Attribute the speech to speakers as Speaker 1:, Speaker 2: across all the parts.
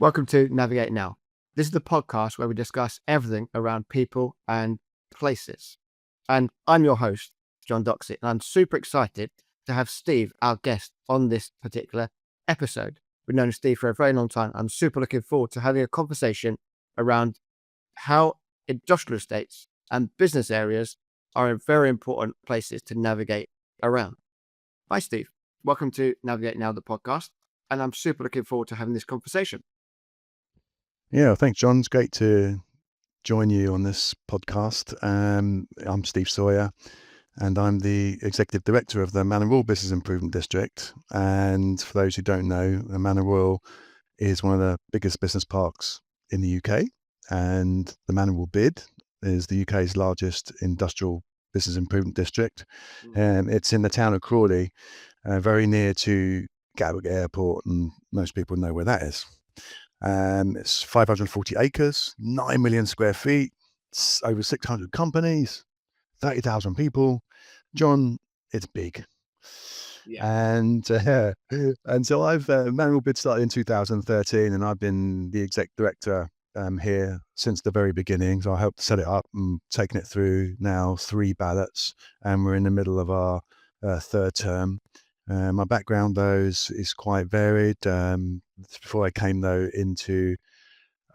Speaker 1: Welcome to Navigate Now. This is the podcast where we discuss everything around people and places. And I'm your host, Jon Docksey, and I'm super excited to have Steve, our guest, on this particular episode. We've known Steve for a very long time. I'm super looking forward to having a conversation around how industrial estates and business areas are very important places to navigate around. Hi, Steve. Welcome to Navigate Now, the podcast. And I'm super looking forward to having this conversation.
Speaker 2: Yeah, thanks, John. It's great to join you on this podcast. I'm Steve Sawyer, and I'm the Executive Director of the Manor Royal Business Improvement District. And for those who don't know, the Manor Royal is one of the biggest business parks in the UK, and the Manor Royal BID is the UK's largest industrial business improvement district. It's in the town of Crawley, very near to Gatwick Airport, and most people know where that is. It's 540 acres, 9 million square feet, over 600 companies, 30,000 people. John, it's big.
Speaker 1: Yeah.
Speaker 2: And so Manor Royal BID started in 2013, and I've been the exec director here since the very beginning. So I helped set it up and taken it through now 3 ballots, and we're in the middle of our third term. My background, though, is quite varied. Before I came, though, into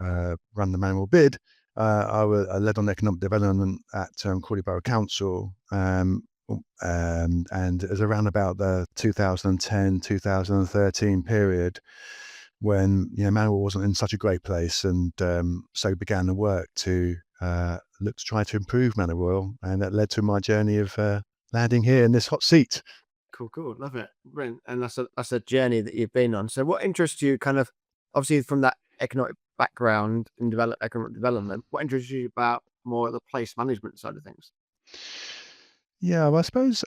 Speaker 2: run the Manor Royal BID, I led on economic development at Crawley Borough Council, and it was around about the 2010-2013 period when Manor Royal wasn't in such a great place, and so began the work to look to try to improve Manor Royal, and that led to my journey of landing here in this hot seat.
Speaker 1: Cool. Love it. Brilliant. And that's a journey that you've been on. So what interests you obviously from that economic background in economic development, what interests you about more the place management side of things?
Speaker 2: Yeah, well, I suppose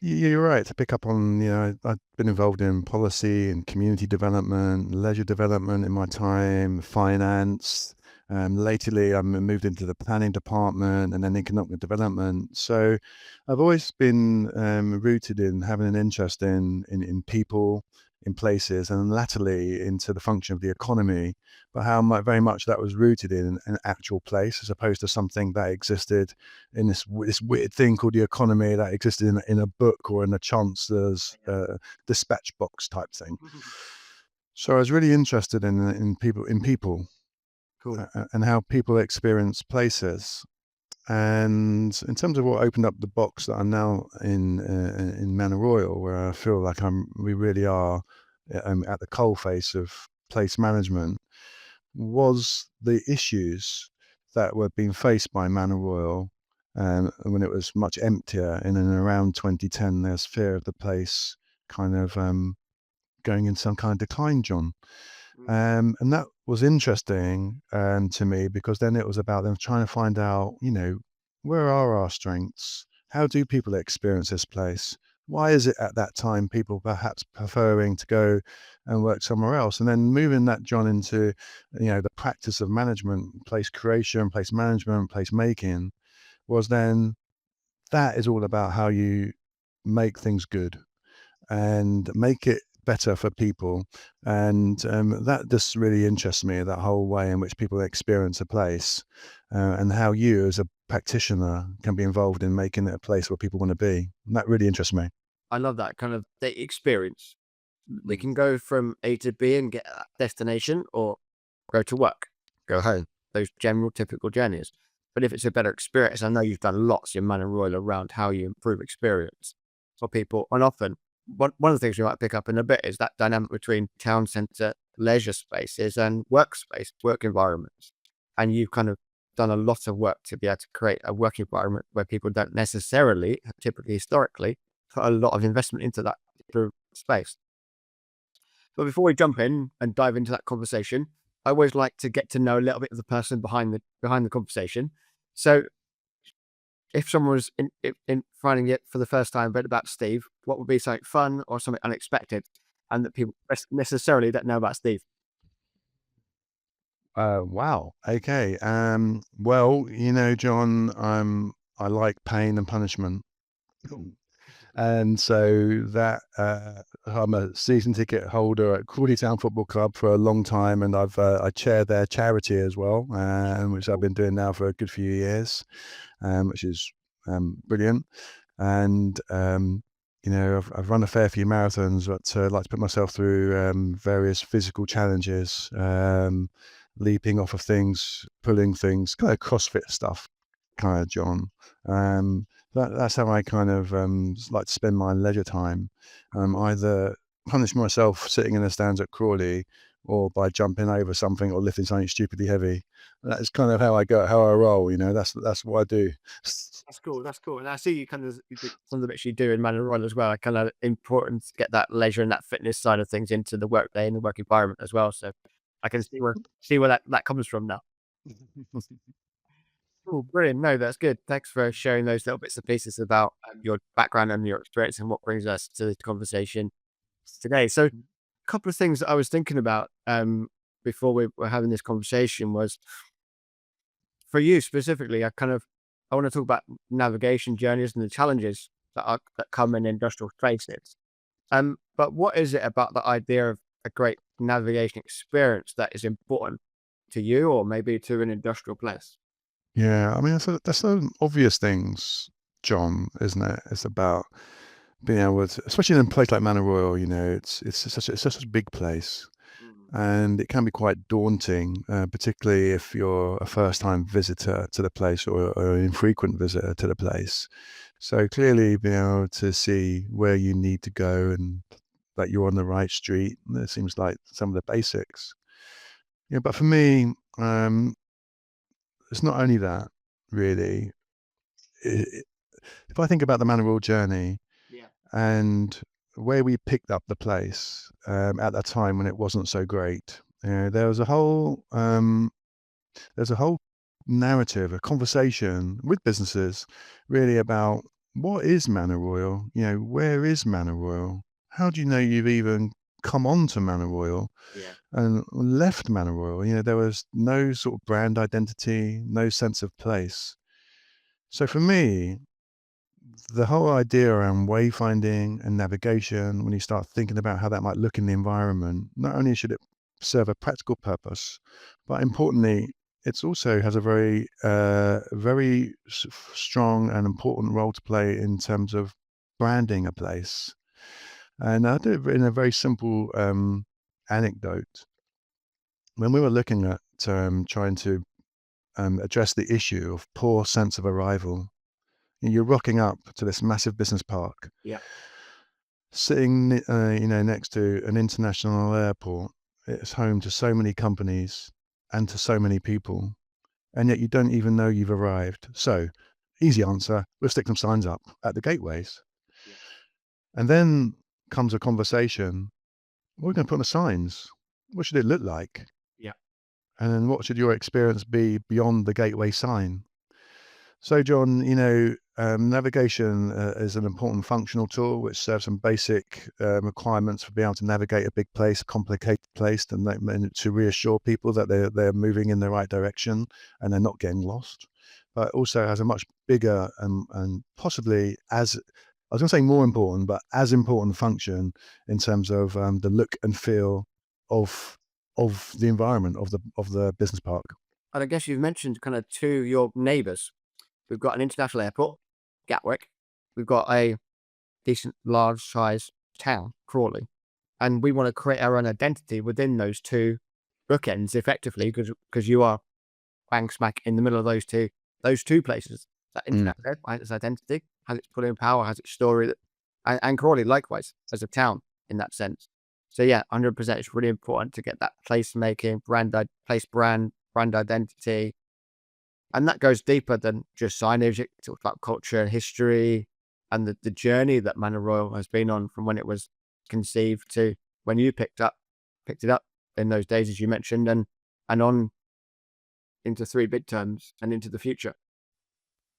Speaker 2: you're right to pick up on. I've been involved in policy and community development, leisure development in my time, finance. Lately, I moved into the planning department and then economic development. So, I've always been rooted in having an interest in people, in places, and latterly into the function of the economy. But how very much that was rooted in an actual place, as opposed to something that existed in this weird thing called the economy that existed in a book or in a chancellor's dispatch box type thing. So I was really interested in people,
Speaker 1: Cool.
Speaker 2: and how people experience places. And in terms of what opened up the box that I'm now in Manor Royal, where I feel like we really are at the coalface of place management, was the issues that were being faced by Manor Royal when it was much emptier. And in around 2010, there's fear of the place kind of going in some kind of decline, John. And that was interesting to me, because then it was about them trying to find out, where are our strengths? How do people experience this place? Why is it at that time people perhaps preferring to go and work somewhere else? And then moving that, John, into, the practice of management, place creation, place management, place making, was then that is all about how you make things good and make it better for people. And that just really interests me, that whole way in which people experience a place, and how you as a practitioner can be involved in making it a place where people want to be. And that really interests me.
Speaker 1: I love that kind of the experience. We can go from A to B and get a destination, or go to work, go home, those general typical journeys. But if it's a better experience, I know you've done lots in Manor Royal around how you improve experience for people. And often, one of the things we might pick up in a bit is that dynamic between town centre leisure spaces and workspace, work environments. And you've kind of done a lot of work to be able to create a work environment where people don't necessarily, typically historically, put a lot of investment into that particular space. But before we jump in and dive into that conversation, I always like to get to know a little bit of the person behind the conversation. So if someone was in finding it for the first time, read about Steve, what would be something fun or something unexpected and that people necessarily don't know about Steve?
Speaker 2: Wow. Okay. Well, John, I like pain and punishment. And so that I'm a season ticket holder at Crawley Town Football Club for a long time, and I chair their charity as well, which I've been doing now for a good few years, which is brilliant. And I've run a fair few marathons, but like to put myself through various physical challenges, leaping off of things, pulling things, kind of CrossFit stuff, kind of, John. That's how I kind of like to spend my leisure time. Either punish myself sitting in the stands at Crawley, or by jumping over something or lifting something stupidly heavy. That's kind of how I roll. That's what I do.
Speaker 1: That's cool. That's cool. And I see you kind of some of the bits you do in Manor Royal as well. Kind of important to get that leisure and that fitness side of things into the workday and the work environment as well. So I can see where that comes from now. Cool, brilliant. No, that's good. Thanks for sharing those little bits and pieces about your background and your experience and what brings us to this conversation today. So, a couple of things that I was thinking about before we were having this conversation was for you specifically. I want to talk about navigation journeys and the challenges that come in industrial spaces. But what is it about the idea of a great navigation experience that is important to you, or maybe to an industrial place?
Speaker 2: Yeah, I mean, that's some obvious things, John, isn't it? It's about being able to, especially in a place like Manor Royal, it's such a big place,
Speaker 1: Mm.
Speaker 2: and it can be quite daunting, particularly if you're a first-time visitor to the place, or an infrequent visitor to the place. So clearly, being able to see where you need to go and that you're on the right street, it seems like some of the basics. Yeah, but for me, it's not only that, really. I If I think about the Manor Royal journey
Speaker 1: Yeah.
Speaker 2: and where we picked up the place, at that time when it wasn't so great, there's a whole narrative, a conversation with businesses, really about what is Manor Royal? Where is Manor Royal? How do you know you've even come on to Manor Royal
Speaker 1: Yeah.
Speaker 2: and left Manor Royal? There was no sort of brand identity, no sense of place. So for me, the whole idea around wayfinding and navigation, when you start thinking about how that might look in the environment, not only should it serve a practical purpose, but importantly, it also has a very strong and important role to play in terms of branding a place. And I do it in a very simple anecdote. When we were looking at trying to address the issue of poor sense of arrival, you're rocking up to this massive business park,
Speaker 1: Yeah.
Speaker 2: sitting, next to an international airport. It's home to so many companies and to so many people, and yet you don't even know you've arrived. So, easy answer: we'll stick some signs up at the gateways.
Speaker 1: Yeah.
Speaker 2: And then comes a conversation: what are we going to put on the signs? What should it look like?
Speaker 1: Yeah.
Speaker 2: And then what should your experience be beyond the gateway sign? So, John, navigation is an important functional tool which serves some basic requirements for being able to navigate a big place, a complicated place, and to reassure people that they're moving in the right direction and they're not getting lost. But it also has a much bigger and possibly, as I was going to say more important, but as important function in terms of the look and feel of the environment of the business park.
Speaker 1: And I guess you've mentioned kind of your neighbours. We've got an international airport, Gatwick. We've got a decent, large size town, Crawley. And we want to create our own identity within those two bookends effectively, because you are bang smack in the middle of those two places. That international airport has its identity, has its pulling power, has its story, and Crawley likewise as a town in that sense. So yeah, 100%. It's really important to get that placemaking, brand identity, and that goes deeper than just signage. It talks about culture and history and the journey that Manor Royal has been on from when it was conceived to when you picked it up in those days, as you mentioned, and on into three big terms and into the future.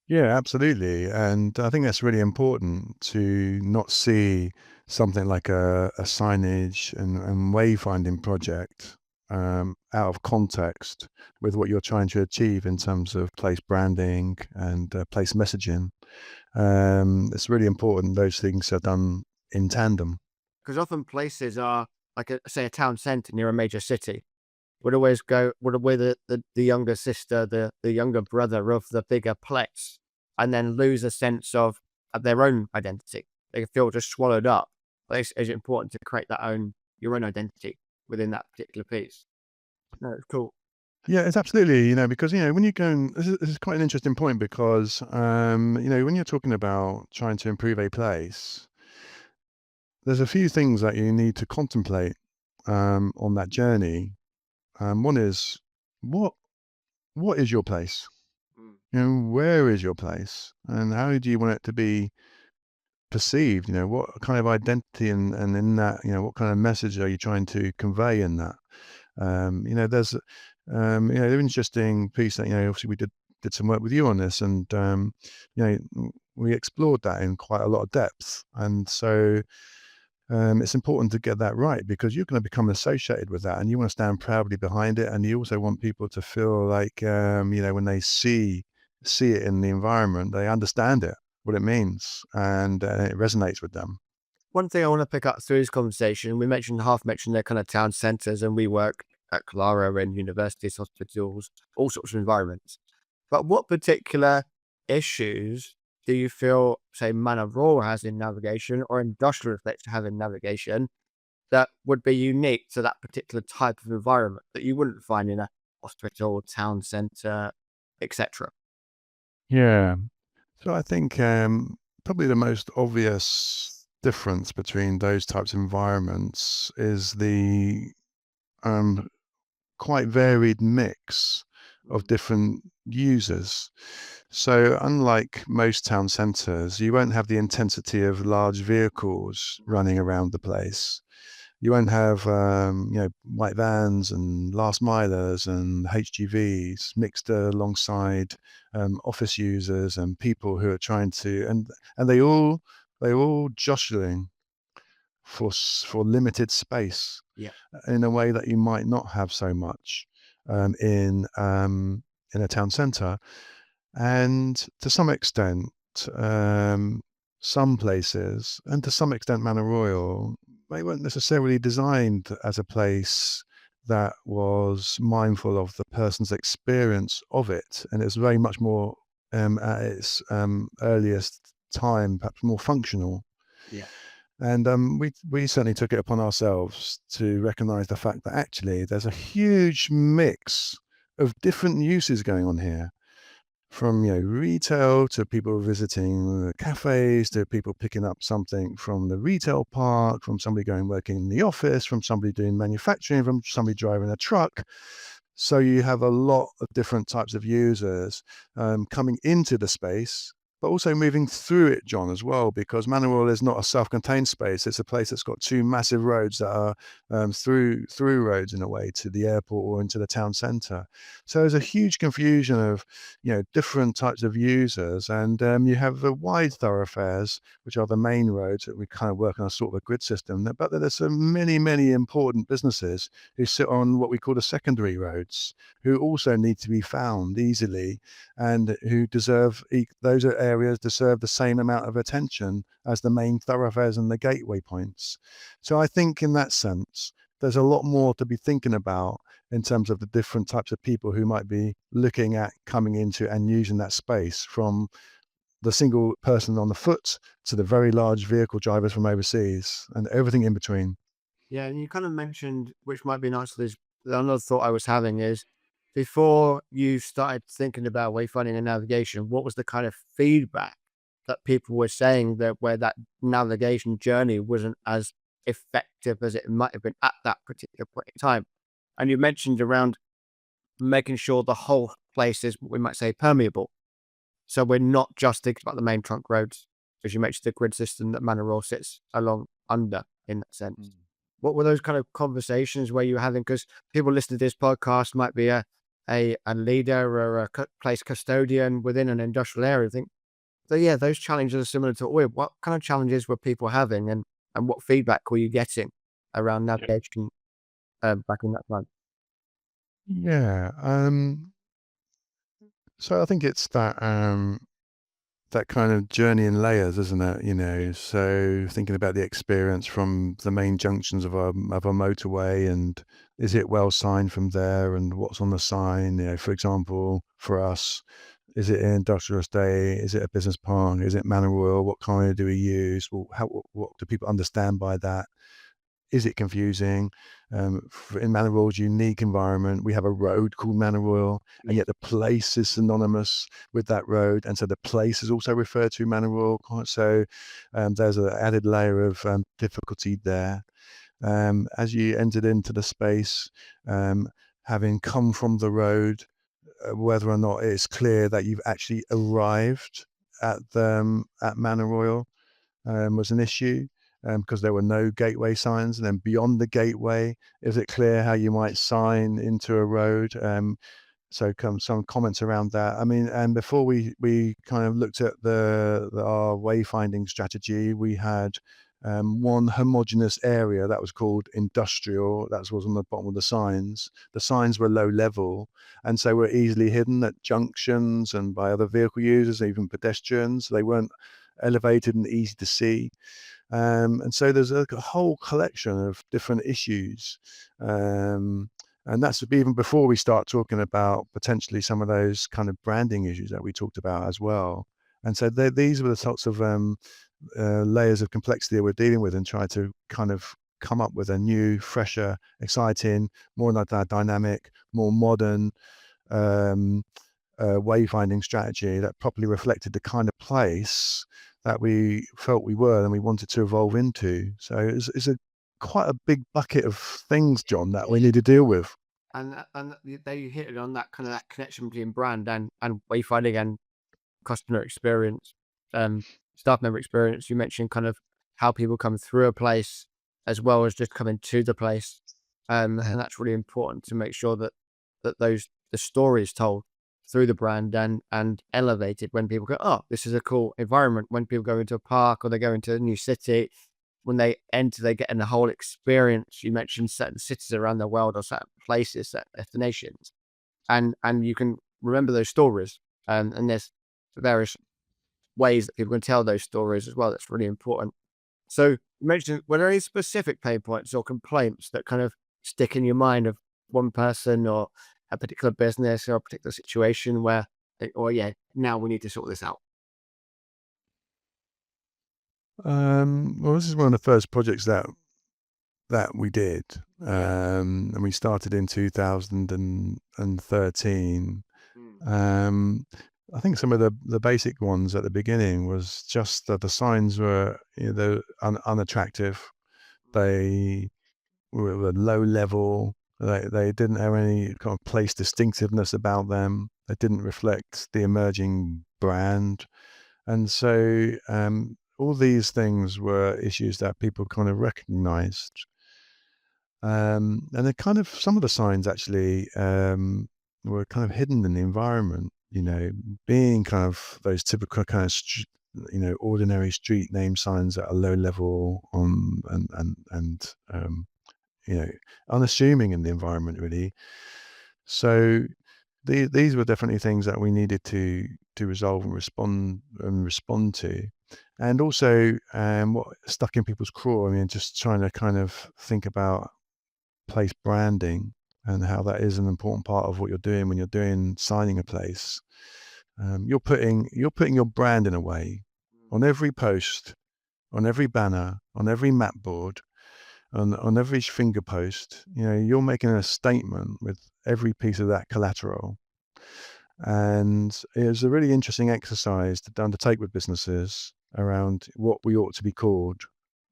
Speaker 2: Yeah, absolutely. And I think that's really important to not see something like a signage and wayfinding project out of context with what you're trying to achieve in terms of place branding and place messaging. It's really important those things are done in tandem.
Speaker 1: Because often places are like, say, a town centre near a major city would always go, would be the younger sister, the younger brother of the bigger place, and then lose a sense of their own identity. They feel just swallowed up. But it's important to create your own identity within that particular piece. No, it's cool.
Speaker 2: Yeah, it's absolutely, because, when you go and this is quite an interesting point because, when you're talking about trying to improve a place, there's a few things that you need to contemplate on that journey. One is what what is your place?
Speaker 1: Mm.
Speaker 2: Where is your place, and how do you want it to be perceived? What kind of identity and in that, what kind of message are you trying to convey in that? There's an interesting piece that obviously we did some work with you on this, and we explored that in quite a lot of depth, and so. It's important to get that right because you're going to become associated with that and you want to stand proudly behind it. And you also want people to feel like, when they see it in the environment, they understand it, what it means, and it resonates with them.
Speaker 1: One thing I want to pick up through this conversation, we mentioned their kind of town centres, and we work at Clara and universities, hospitals, all sorts of environments. But what particular issues do you feel, say, Manor Royal has in navigation or industrial estates have in navigation that would be unique to that particular type of environment that you wouldn't find in a hospital, town centre, etc.?
Speaker 2: Yeah. So I think probably the most obvious difference between those types of environments is the um, quite varied mix of different users. So unlike most town centres, you won't have the intensity of large vehicles running around the place. You won't have, white vans and last milers and HGVs mixed alongside office users and people who are trying to, and they all jostling for limited space
Speaker 1: Yeah.
Speaker 2: in a way that you might not have so much um, in um, in a town centre. And to some extent, um, some places, and to some extent, Manor Royal, they weren't necessarily designed as a place that was mindful of the person's experience of it, and it's very much more at its earliest time, perhaps more functional.
Speaker 1: Yeah.
Speaker 2: And we certainly took it upon ourselves to recognise the fact that actually there's a huge mix of different uses going on here, from retail to people visiting cafes to people picking up something from the retail park, from somebody going working in the office, from somebody doing manufacturing, from somebody driving a truck. So you have a lot of different types of users coming into the space, but also moving through it, John, as well, because Manor Royal is not a self-contained space. It's a place that's got two massive roads that are through roads in a way to the airport or into the town centre. So there's a huge confusion of different types of users, and you have the wide thoroughfares, which are the main roads that we kind of work on a sort of a grid system. But there's so many important businesses who sit on what we call the secondary roads, who also need to be found easily, and who deserve those areas deserve the same amount of attention as the main thoroughfares and the gateway points. So I think in that sense, there's a lot more to be thinking about in terms of the different types of people who might be looking at coming into and using that space, from the single person on the foot to the very large vehicle drivers from overseas and everything in between.
Speaker 1: Yeah, and you kind of mentioned, which might be nice, this another thought I was having is, before you started thinking about wayfinding and navigation, what was the kind of feedback that people were saying that where that navigation journey wasn't as effective as it might have been at that particular point in time? And you mentioned around making sure the whole place is, we might say, permeable. So we're not just thinking about the main trunk roads, as you mentioned, the grid system that Manor Royal sits along under in that sense. What were those kind of conversations where you were having? Because people listening to this podcast might be a leader or a place custodian within an industrial area. Think, so yeah, those challenges are similar to oil. What kind of challenges were people having, and what feedback were you getting around navigation back in that time?
Speaker 2: Yeah. So I think it's that that kind of journey in layers, isn't it? You know, so thinking about the experience from the main junctions of a motorway, and is it well signed from there, and what's on the sign? You know, for example, for us, is it an industrial estate? Is it a business park? Is it Manor Royal? What kind do we use? Well, what do people understand by that? Is it confusing? In Manor Royal's unique environment, we have a road called Manor Royal, and yet the place is synonymous with that road, and so the place is also referred to Manor Royal. So there's an added layer of difficulty there. As you entered into the space, having come from the road, whether or not it's clear that you've actually arrived at Manor Royal was an issue, because there were no gateway signs. And then beyond the gateway, is it clear how you might sign into a road? So some comments around that. I mean, and before we kind of looked at our wayfinding strategy, we had one homogeneous area that was called industrial. That was on the bottom of the signs. The signs were low level, and so were easily hidden at junctions and by other vehicle users, even pedestrians. They weren't elevated and easy to see. And so there's a whole collection of different issues. And that's even before we start talking about potentially some of those kind of branding issues that we talked about as well. And so these were the sorts of layers of complexity that we're dealing with, and try to kind of come up with a new, fresher, exciting, more dynamic, more modern wayfinding strategy that properly reflected the kind of place that we felt we were and we wanted to evolve into. So it's quite a big bucket of things, John, that we need to deal with.
Speaker 1: And they hit it on that kind of that connection between brand and wayfinding and customer experience, staff member experience. You mentioned kind of how people come through a place as well as just coming to the place, and that's really important to make sure that the story is told through the brand and elevated when people go, oh, this is a cool environment. When people go into a park or they go into a new city, when they enter, they get in the whole experience. You mentioned certain cities around the world or certain places, certain destinations, and you can remember those stories. And there's various ways that people can tell those stories as well. That's really important. So you mentioned, were there any specific pain points or complaints that kind of stick in your mind of one person or a particular business or a particular situation where, now we need to sort this out?
Speaker 2: Well, this is one of the first projects that we did, and we started in 2013. I think some of the basic ones at the beginning was just that the signs were, unattractive. They were low level. They didn't have any kind of place distinctiveness about them. They didn't reflect the emerging brand. And so all these things were issues that people kind of recognized. And then kind of some of the signs actually were kind of hidden in the environment, being kind of those typical kind of ordinary street name signs at a low level and unassuming in the environment, really. So these were definitely things that we needed to resolve and respond to. And also what stuck in people's craw, I mean, just trying to kind of think about place branding and how that is an important part of what you're doing when you're signing a place. You're putting your brand in a way on every post, on every banner, on every map board, on every finger post. You're making a statement with every piece of that collateral. And it was a really interesting exercise to undertake with businesses around what we ought to be called.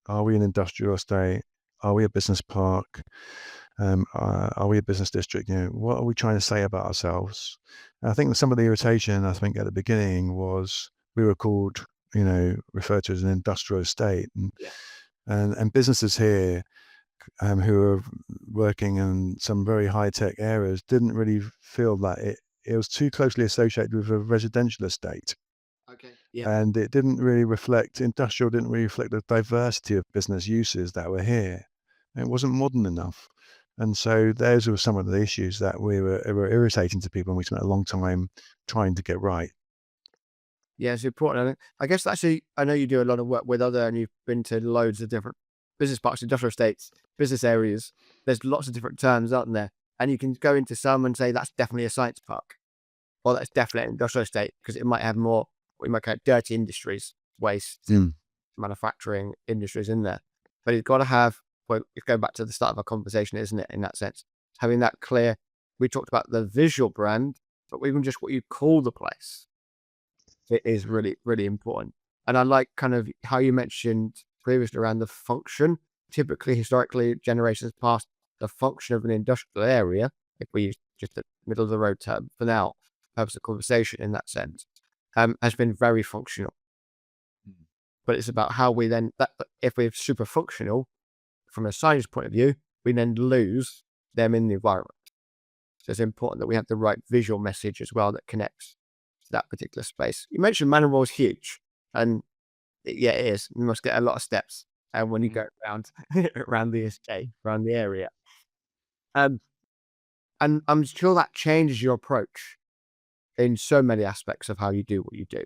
Speaker 2: Are we an industrial estate? Are we a business park? Are we a business district? What are we trying to say about ourselves? And I think some of the irritation, at the beginning, was we were called, referred to as an industrial estate, and businesses here who are working in some very high tech areas didn't really feel that it was too closely associated with a residential estate.
Speaker 1: Okay. Yeah.
Speaker 2: And it didn't really reflect, industrial didn't really reflect the diversity of business uses that were here. It wasn't modern enough. And so those were some of the issues that were irritating to people, and we spent a long time trying to get right.
Speaker 1: Yeah, it's important. I guess actually, I know you do a lot of work with other, and you've been to loads of different business parks, industrial estates, business areas. There's lots of different terms, aren't there? And you can go into some and say that's definitely a science park, or that's definitely an industrial estate, because it might have more, we might call it dirty industries, waste,
Speaker 2: Mm.
Speaker 1: manufacturing industries in there. But it's got to have, well, it's going back to the start of our conversation, isn't it? In that sense, having that clear, we talked about the visual brand, but even just what you call the place, it is really, really important. And I like kind of how you mentioned previously around the function. Typically, historically, generations past, the function of an industrial area, if we use just the middle of the road term for now, purpose of conversation in that sense, has been very functional. But it's about how we then, if we're super functional from a signage point of view, we then lose them in the environment. So it's important that we have the right visual message as well that connects to that particular space. You mentioned Manor Royal is huge, and yeah, it is. You must get a lot of steps when you go around around the estate, around the area. And I'm sure that changes your approach in so many aspects of how you do what you do.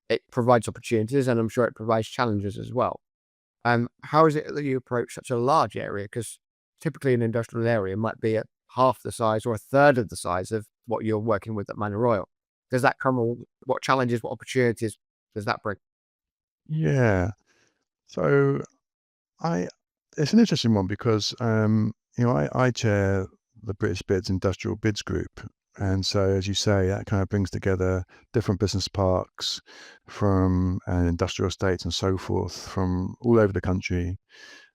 Speaker 1: It provides opportunities, and I'm sure it provides challenges as well. How is it that you approach such a large area? Because typically an industrial area might be at half the size or a third of the size of what you're working with at Manor Royal. Does that come with what challenges, what opportunities does that bring?
Speaker 2: Yeah. So I it's an interesting one because, I chair the British Bids Industrial Bids Group, and so, as you say, that kind of brings together different business parks from and industrial estates and so forth from all over the country,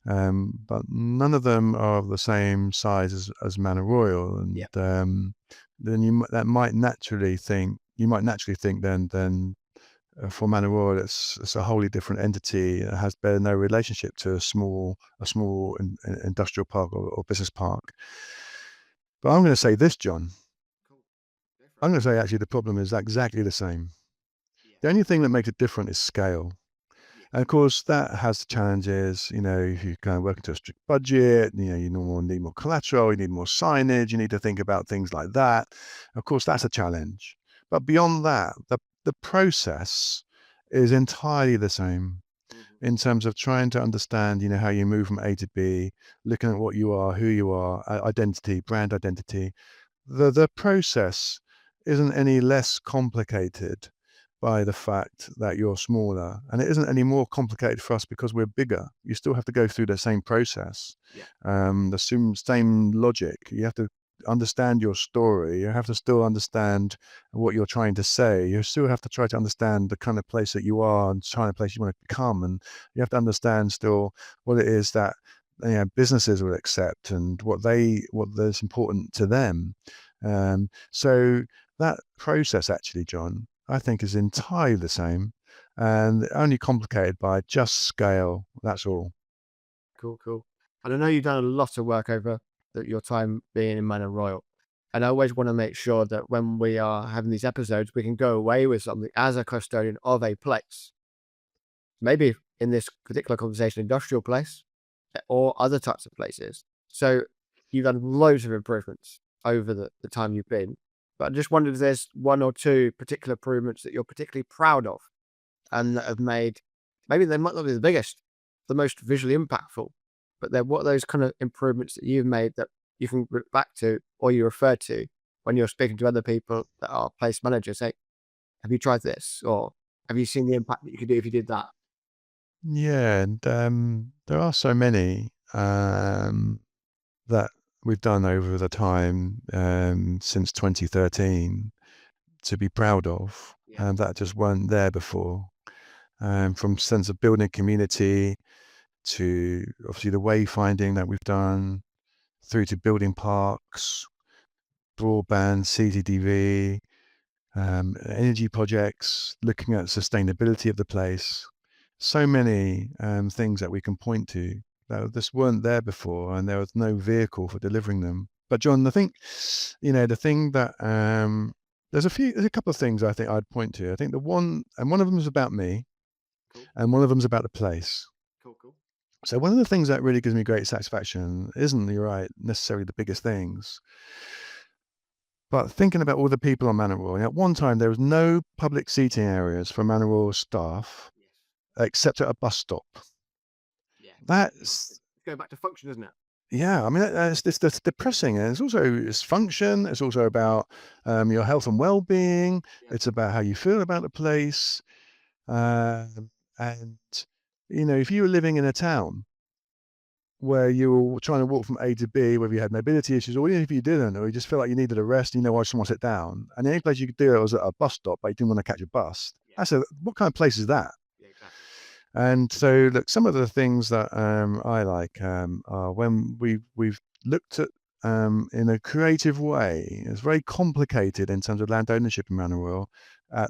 Speaker 2: but none of them are of the same size as Manor Royal, and,
Speaker 1: Yeah.
Speaker 2: then that might naturally think then for Manor Royal, it's a wholly different entity. It has bear no relationship to a small industrial park or business park. But I'm going to say this, John.
Speaker 1: Cool. Go for
Speaker 2: I'm
Speaker 1: it.
Speaker 2: going to say actually the problem is exactly the same.
Speaker 1: Yeah.
Speaker 2: The only thing that makes it different is scale.
Speaker 1: Yeah.
Speaker 2: And of course, that has the challenges. If you kind of work into a strict budget, you need more collateral, you need more signage, you need to think about things like that. Of course, that's a challenge. But beyond that, the process is entirely the same
Speaker 1: Mhm.
Speaker 2: in terms of trying to understand, how you move from A to B, looking at what you are, who you are, identity, brand identity. The process isn't any less complicated by the fact that you're smaller, and it isn't any more complicated for us because we're bigger. You still have to go through the same process,
Speaker 1: Yeah.
Speaker 2: the same logic. You have to understand your story. You have to still understand what you're trying to say. You still have to try to understand the kind of place that you are and the kind of place you want to become, and you have to understand still what it is that businesses will accept and what is important to them. So that process actually, John, I think is entirely the same and only complicated by just scale. That's all.
Speaker 1: Cool, cool. And I know you've done a lot of work over your time being in Manor Royal. And I always want to make sure that when we are having these episodes, we can go away with something as a custodian of a place. Maybe in this particular conversation, industrial place or other types of places. So you've done loads of improvements over the time you've been. But I just wondered if there's one or two particular improvements that you're particularly proud of and that have made, maybe they might not be the biggest, the most visually impactful, but they're what are those kind of improvements that you've made that you can look back to or you refer to when you're speaking to other people that are place managers. Say, have you tried this? Or have you seen the impact that you could do if you did that?
Speaker 2: Yeah, and there are so many that we've done over the time since 2013 to be proud of,
Speaker 1: Yeah.
Speaker 2: and that just weren't there before. From sense of building community to obviously the wayfinding that we've done, through to building parks, broadband, CCTV, energy projects, looking at sustainability of the place. So many things that we can point to that just weren't there before, and there was no vehicle for delivering them. But John, I think, the thing that there's a couple of things I think I'd point to. I think one of them is about me,
Speaker 1: Cool,
Speaker 2: and one of them is about the place.
Speaker 1: cool, cool.
Speaker 2: So one of the things that really gives me great satisfaction isn't, you're right, necessarily the biggest things, But thinking about all the people on Manor Royal, at one time there was no public seating areas for Manor Royal staff except at a bus stop.
Speaker 1: Yeah.
Speaker 2: That's
Speaker 1: Go back to function, isn't it?
Speaker 2: Yeah, I mean, that's depressing, and it's function. It's also about your health and well-being.
Speaker 1: Yeah.
Speaker 2: It's about how you feel about the place, and if you were living in a town where you were trying to walk from A to B, whether you had mobility issues or even if you didn't, or you just felt like you needed a rest, I just want to sit down, and the only place you could do it was at a bus stop, but you didn't want to catch a bus.
Speaker 1: Yeah.
Speaker 2: What kind of place is that?
Speaker 1: Yeah, exactly.
Speaker 2: And so, look, some of the things that I like are when we've looked at in a creative way. It's very complicated in terms of land ownership in Manor Royal.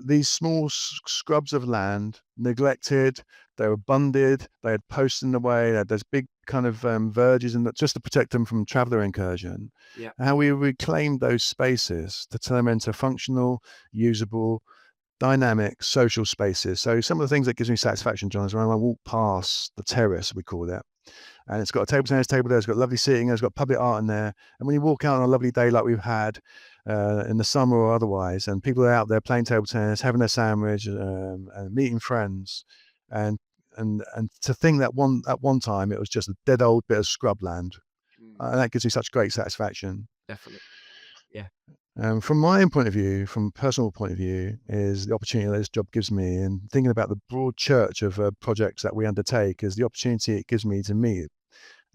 Speaker 2: These small scrubs of land, neglected, they were bunded, they had posts in the way, they had those big kind of verges in just to protect them from traveller incursion.
Speaker 1: Yeah.
Speaker 2: How we reclaimed those spaces to turn them into functional, usable, dynamic social spaces. So some of the things that gives me satisfaction, John, is when I walk past the terrace, we call it, and it's got a table tennis table there, it's got lovely seating, it's got public art in there. And when you walk out on a lovely day like we've had in the summer or otherwise, and people are out there playing table tennis, having their sandwich, and meeting friends, and and to think that at one time it was just a dead old bit of scrubland, that gives me such great satisfaction.
Speaker 1: Definitely. Yeah.
Speaker 2: From my own point of view, from a personal point of view, is the opportunity that this job gives me, and thinking about the broad church of projects that we undertake, is the opportunity it gives me to meet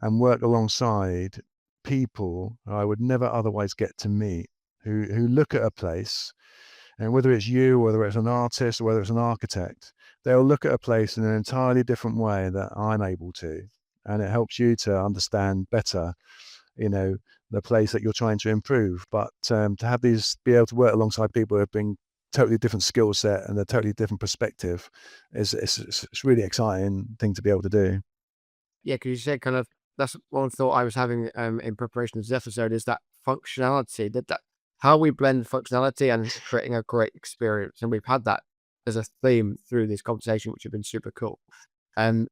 Speaker 2: and work alongside people I would never otherwise get to meet, who look at a place, and whether it's you, whether it's an artist, or whether it's an architect, they'll look at a place in an entirely different way that I'm able to, and it helps you to understand better the place that you're trying to improve. But to have be able to work alongside people who have been totally different skill set and a totally different perspective it's really exciting thing to be able to do.
Speaker 1: Yeah, because you said kind of that's one thought I was having in preparation of this episode is that functionality, that how we blend functionality and creating a great experience. And we've had that as a theme through this conversation, which have been super cool. And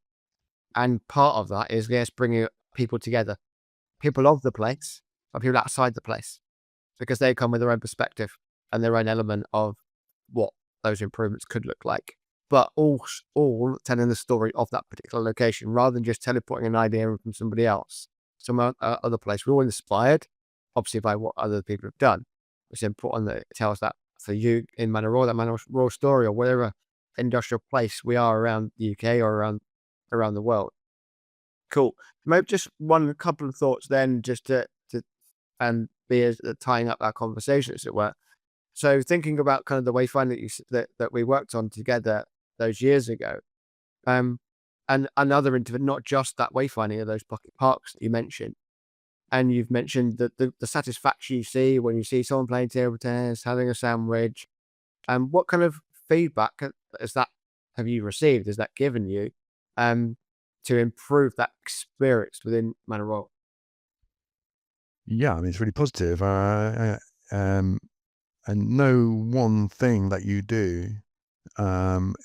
Speaker 1: part of that is, yes, bringing people together, people of the place, or people outside the place, because they come with their own perspective and their own element of what those improvements could look like. But all telling the story of that particular location, rather than just teleporting an idea from somebody else, some other place. We're all inspired, obviously, by what other people have done. It's important that it tells that for you in Manor Royal, that Manor Royal story, or whatever industrial place we are around the UK or around the world. Cool. Maybe just one couple of thoughts then, just to and be as tying up our conversation, as it were. So thinking about kind of the wayfinding that we worked on together those years ago, and another into not just that wayfinding of those pocket parks that you mentioned, and you've mentioned the satisfaction you see when you see someone playing table tennis, having a sandwich, and what kind of feedback have you received? Has that given you, to improve that experience within Manor Royal?
Speaker 2: Yeah, I mean, it's really positive. And no one thing that you do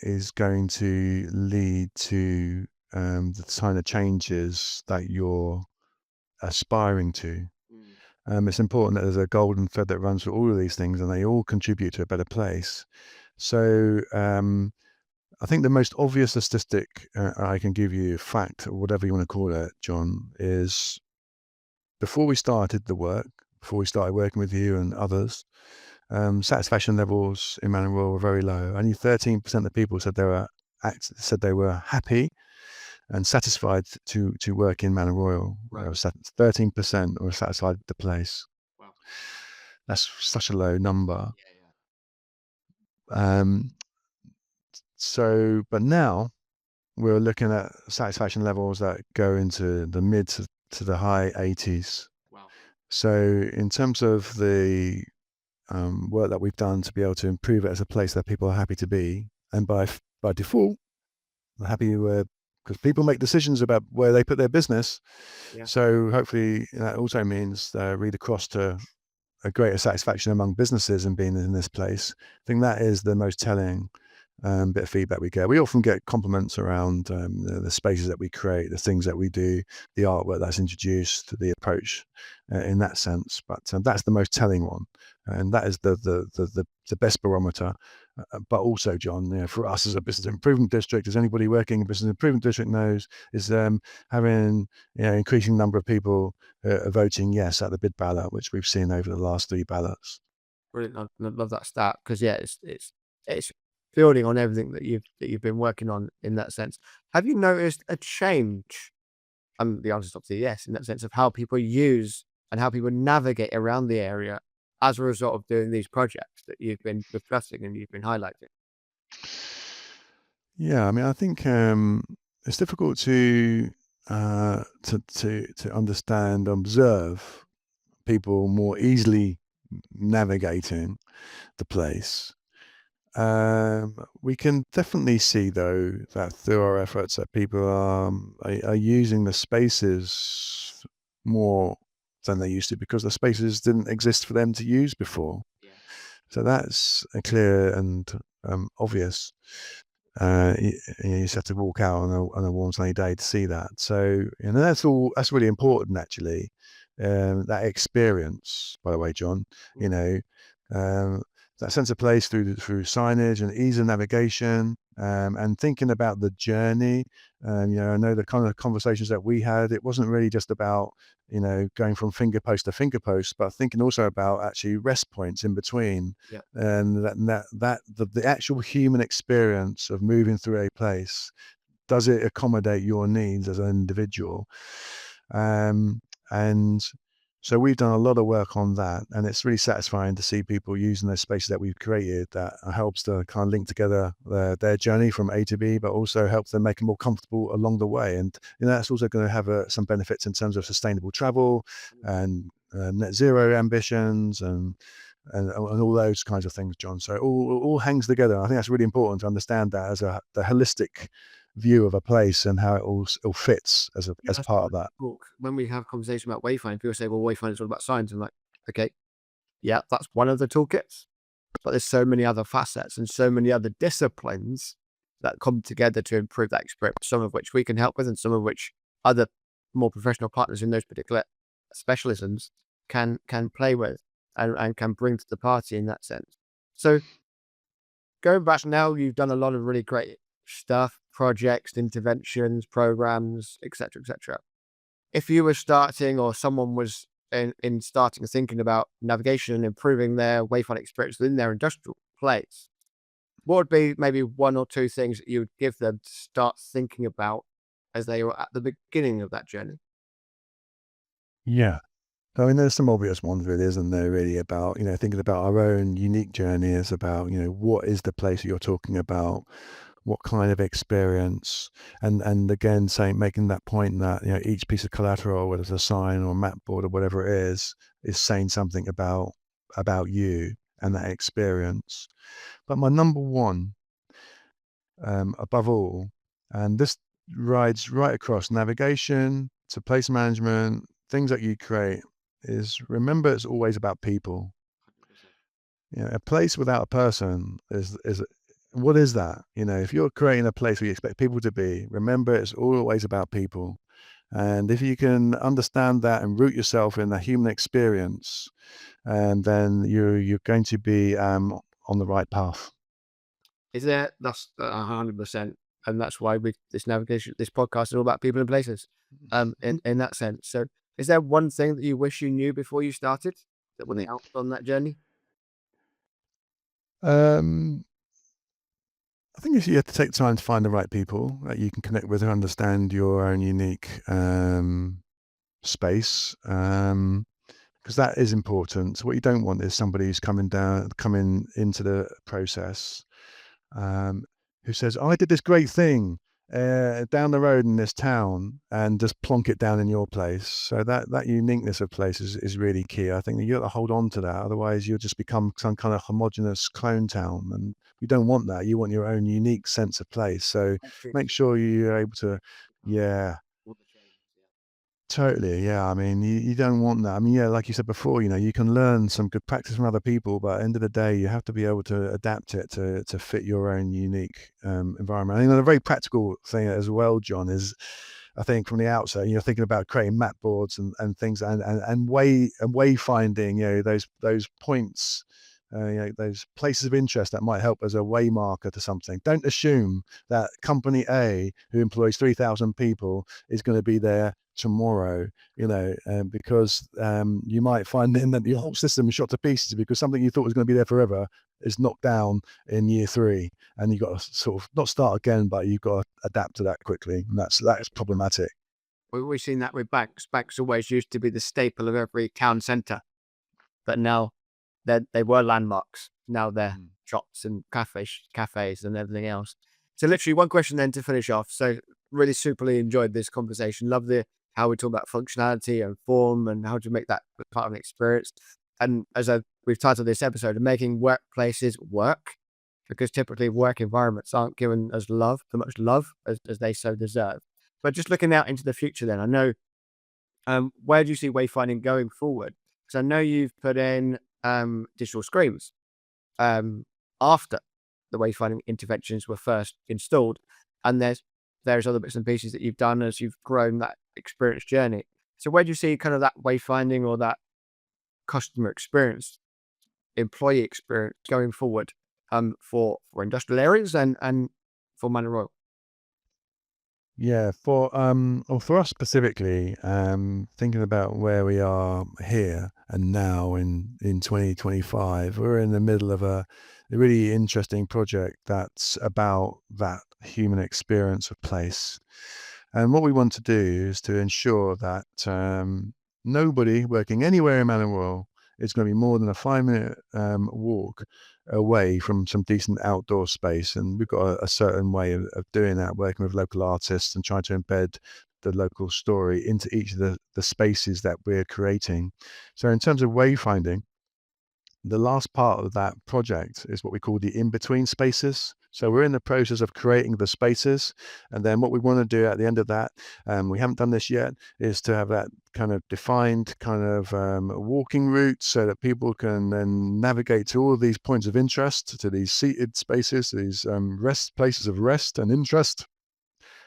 Speaker 2: is going to lead to the kind of changes that you're aspiring to. It's important that there's a golden thread that runs through all of these things, and they all contribute to a better place. So I think the most obvious statistic I can give you, fact, or whatever you want to call it, John, is before we started working with you and others, satisfaction levels in Manor Royal were very low. Only 13% of people said they were happy and satisfied to work in Manor Royal.
Speaker 1: Right.
Speaker 2: 13% were satisfied with the place.
Speaker 1: Wow.
Speaker 2: That's such a low number.
Speaker 1: Yeah.
Speaker 2: But now we're looking at satisfaction levels that go into the mid to the high 80s.
Speaker 1: Wow.
Speaker 2: So in terms of the work that we've done to be able to improve it as a place that people are happy to be, and by default, they're happy because people make decisions about where they put their business.
Speaker 1: Yeah.
Speaker 2: So hopefully that also means read across to a greater satisfaction among businesses and being in this place. I think that is the most telling bit of feedback we get. We often get compliments around the spaces that we create, the things that we do, the artwork that's introduced, the approach in that sense. But that's the most telling one, and that is the best barometer. But also, John, for us as a business improvement district, as anybody working in a business improvement district knows, is having increasing number of people voting yes at the bid ballot, which we've seen over the last 3 ballots.
Speaker 1: Brilliant. I love that stat because it's building on everything that you've been working on in that sense. Have you noticed a change? The answer is obviously yes, in that sense of how people use and how people navigate around the area as a result of doing these projects that you've been discussing and you've been highlighting.
Speaker 2: Yeah, I mean, I think it's difficult to understand, observe people more easily navigating the place. We can definitely see, though, that through our efforts, that people are using the spaces more than they used to because the spaces didn't exist for them to use before.
Speaker 1: Yeah.
Speaker 2: So that's a clear and obvious. You just have to walk out on a warm sunny day to see that. So that's really important actually. That experience, by the way, John, um, that sense of place through signage and ease of navigation, and thinking about the journey. I know the kind of conversations that we had, it wasn't really just about going from finger post to finger post, but thinking also about actually rest points in between.
Speaker 1: Yeah.
Speaker 2: And the actual human experience of moving through a place, does it accommodate your needs as an individual? And so we've done a lot of work on that, and it's really satisfying to see people using those spaces that we've created that helps to kind of link together their journey from A to B, but also help them make it more comfortable along the way. And that's also going to have some benefits in terms of sustainable travel and net zero ambitions and all those kinds of things, John. So it all hangs together. I think that's really important to understand that as the holistic view of a place and how it all fits as part of that.
Speaker 1: When we have conversation about wayfinding, people say, well, wayfinding is all about signs. I'm like, okay, yeah, that's one of the toolkits, but there's so many other facets and so many other disciplines that come together to improve that experience, some of which we can help with and some of which other more professional partners in those particular specialisms can play with and can bring to the party in that sense. So going back now, you've done a lot of really great stuff, projects, interventions, programs, etc., etc. If you were starting or someone was in starting thinking about navigation and improving their wayfinding experience within their industrial place, what would be maybe 1 or 2 things that you would give them to start thinking about as they were at the beginning of that journey?
Speaker 2: Yeah. I mean, there's some obvious ones, really, isn't there? Really, about thinking about our own unique journey. Is about what is the place that you're talking about, what kind of experience, and again, making that point that each piece of collateral, whether it's a sign or a map board or whatever it is saying something about you and that experience. But my number one, above all, and this rides right across navigation to place management, things that you create, is remember it's always about people. A place without a person is what is that? If you're creating a place where you expect people to be, remember it's always about people. And if you can understand that and root yourself in the human experience, and then you're going to be on the right path.
Speaker 1: That's 100%, and that's why this podcast is all about people and places. In that sense. So, is there one thing that you wish you knew before you started that would help on that journey?
Speaker 2: Um, I think if you have to take time to find the right people that you can connect with who understand your own unique space, because that is important. So what you don't want is somebody who's coming into the process, who says, "I did this great thing down the road in this town," and just plonk it down in your place. So that uniqueness of place is really key. I think that you got to hold on to that. Otherwise, you'll just become some kind of homogenous clone town, and you don't want that. You want your own unique sense of place. So make sure you're able to, yeah, Totally, yeah. I mean, you don't want that. I mean, yeah, like you said before, you can learn some good practice from other people, but at the end of the day, you have to be able to adapt it to fit your own unique environment. I think a very practical thing as well, John, is I think from the outset, you're thinking about creating map boards and things and wayfinding, those points. Those places of interest that might help as a way marker to something. Don't assume that company A, who employs 3,000 people, is going to be there tomorrow, because you might find then that your whole system is shot to pieces because something you thought was going to be there forever is knocked down in year 3, and you've got to sort of not start again, but you've got to adapt to that quickly, and that's problematic.
Speaker 1: We've always seen that with banks. Banks always used to be the staple of every town centre, but now they were landmarks. Now they're shops and cafes and everything else. So literally one question then to finish off. So really superly enjoyed this conversation. Love how we talk about functionality and form and how to make that part of an experience. And as we've titled this episode, making workplaces work, because typically work environments aren't given as much love as they so deserve. But just looking out into the future then, I know, where do you see wayfinding going forward? Because I know you've put in digital screens after the wayfinding interventions were first installed, and there's other bits and pieces that you've done as you've grown that experience journey. So where do you see kind of that wayfinding or that customer experience, employee experience going forward, for industrial areas and for Manor Royal?
Speaker 2: Yeah, for us specifically, thinking about where we are here and now in 2025, we're in the middle of a really interesting project that's about that human experience of place. And what we want to do is to ensure that nobody working anywhere in Manor Royal is going to be more than a 5-minute walk away from some decent outdoor space. And we've got a certain way of doing that, working with local artists and trying to embed the local story into each of the spaces that we're creating. So in terms of wayfinding, the last part of that project is what we call the in-between spaces. So we're in the process of creating the spaces, and then what we want to do at the end of that, we haven't done this yet, is to have that kind of defined kind of walking route so that people can then navigate to all of these points of interest, to these seated spaces, these places of rest and interest,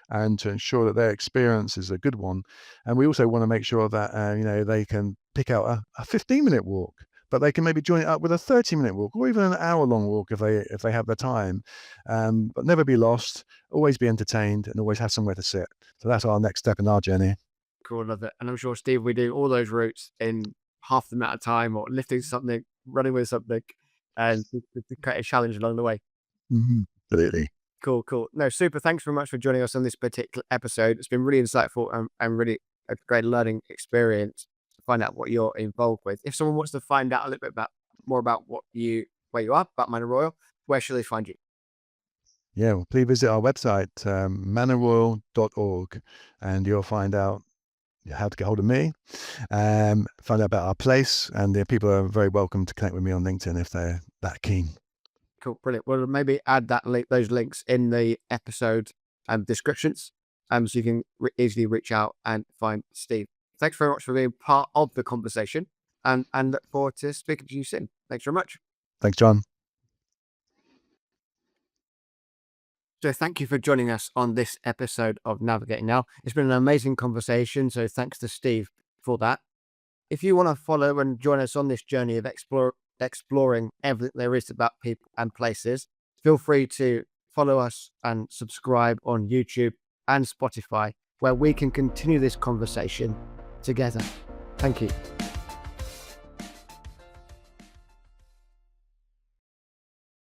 Speaker 2: and to ensure that their experience is a good one. And we also want to make sure that they can pick out a 15-minute walk, but they can maybe join it up with a 30-minute walk or even an hour-long walk if they have the time. But never be lost, always be entertained, and always have somewhere to sit. So that's our next step in our journey.
Speaker 1: Cool, love it. And I'm sure, Steve, we do all those routes in half the amount of time, or lifting something, running with something, and to create a challenge along the way.
Speaker 2: Absolutely.
Speaker 1: Cool. No, super. Thanks very much for joining us on this particular episode. It's been really insightful and really a great learning experience to find out what you're involved with. If someone wants to find out a little bit more about where you are, about Manor Royal, where should they find you?
Speaker 2: Yeah, well, please visit our website, manorroyal.org, and you'll find out how to get hold of me, find out about our place, and people are very welcome to connect with me on LinkedIn if they're that keen.
Speaker 1: Cool, brilliant. Well, maybe add those links in the episode descriptions, so you can easily reach out and find Steve. Thanks very much for being part of the conversation, and look forward to speaking to you soon. Thanks very much.
Speaker 2: Thanks, John.
Speaker 1: So thank you for joining us on this episode of Navigating Now. It's been an amazing conversation, so thanks to Steve for that. If you want to follow and join us on this journey of exploring everything there is about people and places, feel free to follow us and subscribe on YouTube and Spotify, where we can continue this conversation together. Thank you.